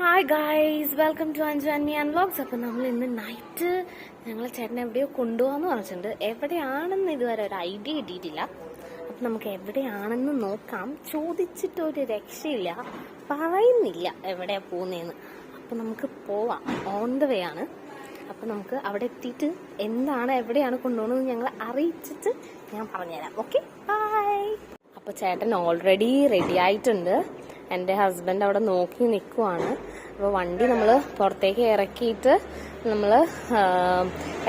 Hi guys, welcome to Anju and vlogs. അപ്പം നമ്മൾ ഇന്ന് നൈറ്റ് ഞങ്ങളെ ചേട്ടനെ എവിടെയോ കൊണ്ടുപോകാന്ന് പറഞ്ഞിട്ടുണ്ട്. എവിടെയാണെന്ന് ഇതുവരെ ഒരു ഐഡിയ കിട്ടിയിട്ടില്ല. അപ്പം നമുക്ക് എവിടെയാണെന്ന് നോക്കാം. ചോദിച്ചിട്ട് ഒരു രക്ഷയില്ല, പറയുന്നില്ല എവിടെയാ പോകുന്നതെന്ന്. അപ്പം നമുക്ക് പോവാം. ഓൺ ദ വേ ആണ്. അപ്പം നമുക്ക് അവിടെ എത്തിയിട്ട് എന്താണ് എവിടെയാണ് കൊണ്ടുപോകുന്നത് ഞങ്ങൾ അറിയിച്ചിട്ട് ഞാൻ പറഞ്ഞുതരാം. Okay, bye. അപ്പോൾ ചേട്ടൻ ഓൾറെഡി റെഡി ആയിട്ടുണ്ട്. എൻ്റെ ഹസ്ബൻഡ് അവിടെ നോക്കി നിൽക്കുവാണ്. അപ്പോൾ വണ്ടി നമ്മൾ പുറത്തേക്ക് ഇറക്കിയിട്ട് നമ്മൾ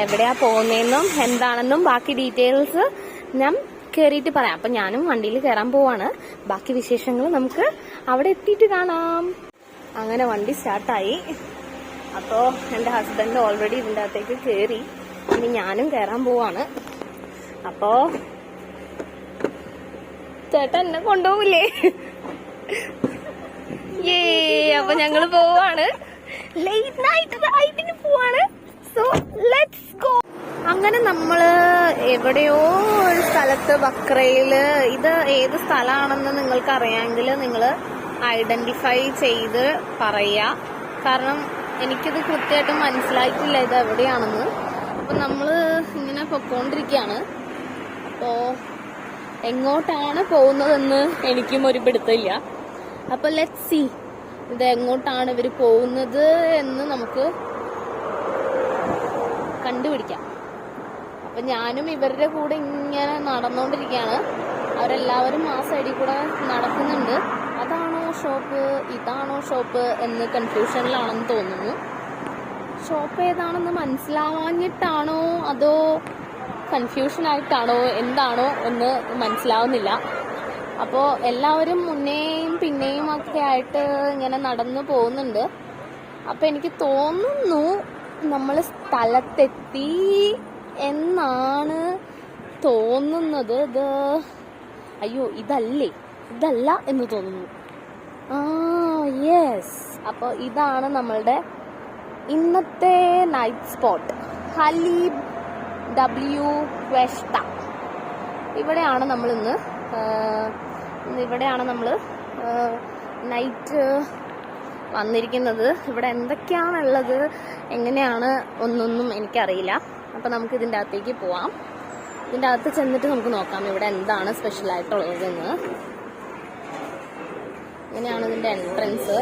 എവിടെയാ പോകുന്നതെന്നും എന്താണെന്നും ബാക്കി ഡീറ്റെയിൽസ് ഞാൻ കയറിയിട്ട് പറയാം. അപ്പം ഞാനും വണ്ടിയിൽ കയറാൻ പോവാണ്. ബാക്കി വിശേഷങ്ങൾ നമുക്ക് അവിടെ എത്തിയിട്ട് കാണാം. അങ്ങനെ വണ്ടി സ്റ്റാർട്ടായി. അപ്പോൾ എൻ്റെ ഹസ്ബൻഡ് ഓൾറെഡി ഇതിൻ്റെ അകത്തേക്ക് കയറി. ഇനി ഞാനും കയറാൻ പോവാണ്. അപ്പോൾ ചേട്ടൻ എന്നെ കൊണ്ടുപോകില്ലേ? അപ്പൊ ഞങ്ങള് പോവാണ്. ലേറ്റ് നൈറ്റ് റൈഡിന് പോവാണ്. So let's go. അങ്ങനെ നമ്മള് എവിടെയോ ഒരു സ്ഥലത്ത് ബക്രയില്, ഇത് ഏത് സ്ഥലമാണെന്ന് നിങ്ങൾക്ക് അറിയാമെങ്കിൽ നിങ്ങൾ ഐഡന്റിഫൈ ചെയ്ത് പറയാ. കാരണം എനിക്കിത് കൃത്യമായിട്ട് മനസ്സിലായിട്ടില്ല ഇത് എവിടെയാണെന്ന്. അപ്പൊ നമ്മള് ഇങ്ങനെ പൊക്കോണ്ടിരിക്കുകയാണ്. അപ്പോ എങ്ങോട്ടാണ് പോകുന്നതെന്ന് എനിക്കും ഒരു പിടുത്തമില്ല. അപ്പൊ ലെറ്റ്സ് സീ ഇത് എങ്ങോട്ടാണ് ഇവര് പോകുന്നത് എന്ന് നമുക്ക് കണ്ടുപിടിക്കാം. അപ്പൊ ഞാനും ഇവരുടെ കൂടെ ഇങ്ങനെ നടന്നുകൊണ്ടിരിക്കുകയാണ്. അവരെല്ലാവരും ആ സൈഡിൽ കൂടെ നടക്കുന്നുണ്ട്. അതാണോ ഷോപ്പ്, ഇതാണോ ഷോപ്പ് എന്ന് കൺഫ്യൂഷനിലാണെന്ന് തോന്നുന്നു. ഷോപ്പ് ഏതാണെന്ന് മനസ്സിലാവാഞ്ഞിട്ടാണോ അതോ കൺഫ്യൂഷനായിട്ടാണോ എന്താണോ എന്ന് മനസ്സിലാവുന്നില്ല. അപ്പോൾ എല്ലാവരും മുന്നേയും പിന്നെയും ഒക്കെ ആയിട്ട് ഇങ്ങനെ നടന്നു പോകുന്നുണ്ട്. അപ്പം എനിക്ക് തോന്നുന്നു നമ്മൾ സ്ഥലത്തെത്തി എന്നാണ് തോന്നുന്നത്. അയ്യോ ഇതല്ല എന്ന് തോന്നുന്നു. യെസ്. അപ്പോൾ ഇതാണ് നമ്മളുടെ ഇന്നത്തെ നൈറ്റ് സ്പോട്ട്, ഹലീബ് W വെസ്റ്റ. ഇവിടെയാണ് നമ്മൾ നൈറ്റ് വന്നിരിക്കുന്നത്. ഇവിടെ എന്തൊക്കെയാണുള്ളത്, എങ്ങനെയാണ് ഒന്നൊന്നും എനിക്കറിയില്ല. അപ്പം നമുക്ക് ഇതിൻ്റെ അകത്തേക്ക് പോവാം. ഇതിൻ്റെ അകത്ത് ചെന്നിട്ട് നമുക്ക് നോക്കാം ഇവിടെ എന്താണ് സ്പെഷ്യലായിട്ടുള്ളതെന്ന്. ഇങ്ങനെയാണ് ഇതിൻ്റെ എൻട്രൻസ്.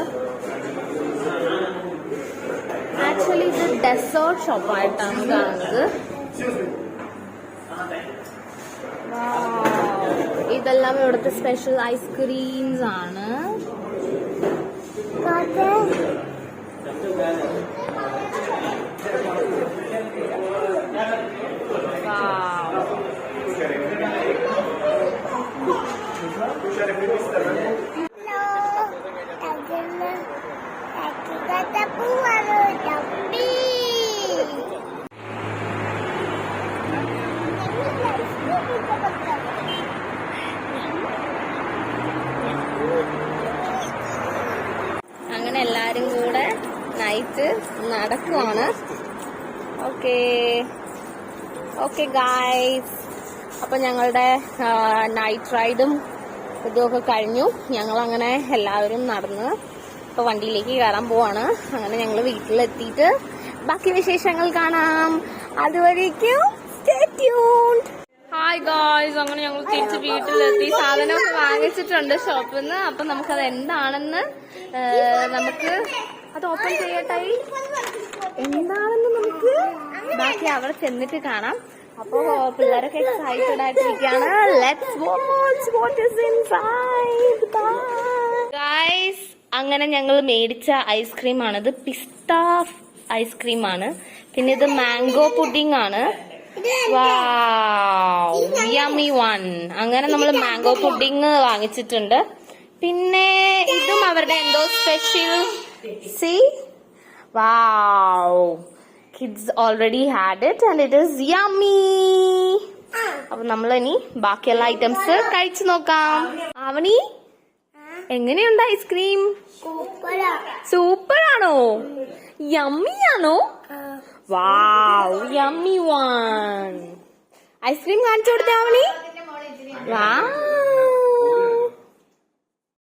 ആക്ച്വലി ഇത് ഡെസേർട്ട് ഷോപ്പായിട്ടാണ് കാണുന്നത്. ഇതെല്ലാം ഇവിടുത്തെ സ്പെഷ്യൽ ഐസ്ക്രീംസ് ആണ്. അങ്ങനെ എല്ലാരും കൂടെ നൈറ്റ് നടക്കുവാണ്. ഓക്കെ ഗായ്സ്, അപ്പൊ ഞങ്ങളുടെ നൈറ്റ് റൈഡും ഇതുമൊക്കെ കഴിഞ്ഞു. ഞങ്ങളങ്ങനെ എല്ലാവരും നടന്ന് ഇപ്പൊ വണ്ടിയിലേക്ക് കയറാൻ പോവാണ്. അങ്ങനെ ഞങ്ങൾ വീട്ടിലെത്തിയിട്ട് ബാക്കി വിശേഷങ്ങൾ കാണാം. അതുവരേക്കും സ്റ്റേ ട്യൂൺഡ്. ഹായ് ഗായ്സ്, അങ്ങനെ ഞങ്ങൾ തിരിച്ച് വീട്ടിലെത്തി. സാധനമൊക്കെ വാങ്ങിച്ചിട്ടുണ്ട് ഷോപ്പിൽ നിന്ന്. അപ്പൊ നമുക്കത് എന്താണെന്ന് നമുക്ക് അത് ഓപ്പൺ ചെയ്യട്ടായി. എന്താണെന്ന് നമുക്ക് ബാക്കി അവിടെ ചെന്നിട്ട് കാണാം. അപ്പോ പിള്ളേരൊക്കെ എക്സൈറ്റഡ് ആയിട്ടിരിക്കുകയാണ്. Let's watch what is inside. Guys, അങ്ങനെ ഞങ്ങൾ മേടിച്ച ഐസ്ക്രീം ആണിത്. പിസ്ത ഐസ്ക്രീമാണ്. പിന്നെ ഇത് മാംഗോ പുഡിംഗ് ആണ്. വാവ്, യമ്മി വൺ. അങ്ങനെ നമ്മൾ മാംഗോ പുഡിംഗ് വാങ്ങിച്ചിട്ടുണ്ട്. പിന്നെ ഇതും അവരുടെ എന്തോ special. C, wow, kids already had it and it is yummy. അപ്പൊ നമ്മൾ ഇനി ബാക്കിയുള്ള ഐറ്റംസ് കഴിച്ചു നോക്കാം. ആവണി, എങ്ങനെയുണ്ട് ഐസ്ക്രീം? സൂപ്പറാണോ? യമ്മിയാണോ? വാവ്, യമ്മി വൺ. ഐസ്ക്രീം കാണിച്ചു കൊടുത്തേ ആവണി. വാവ്.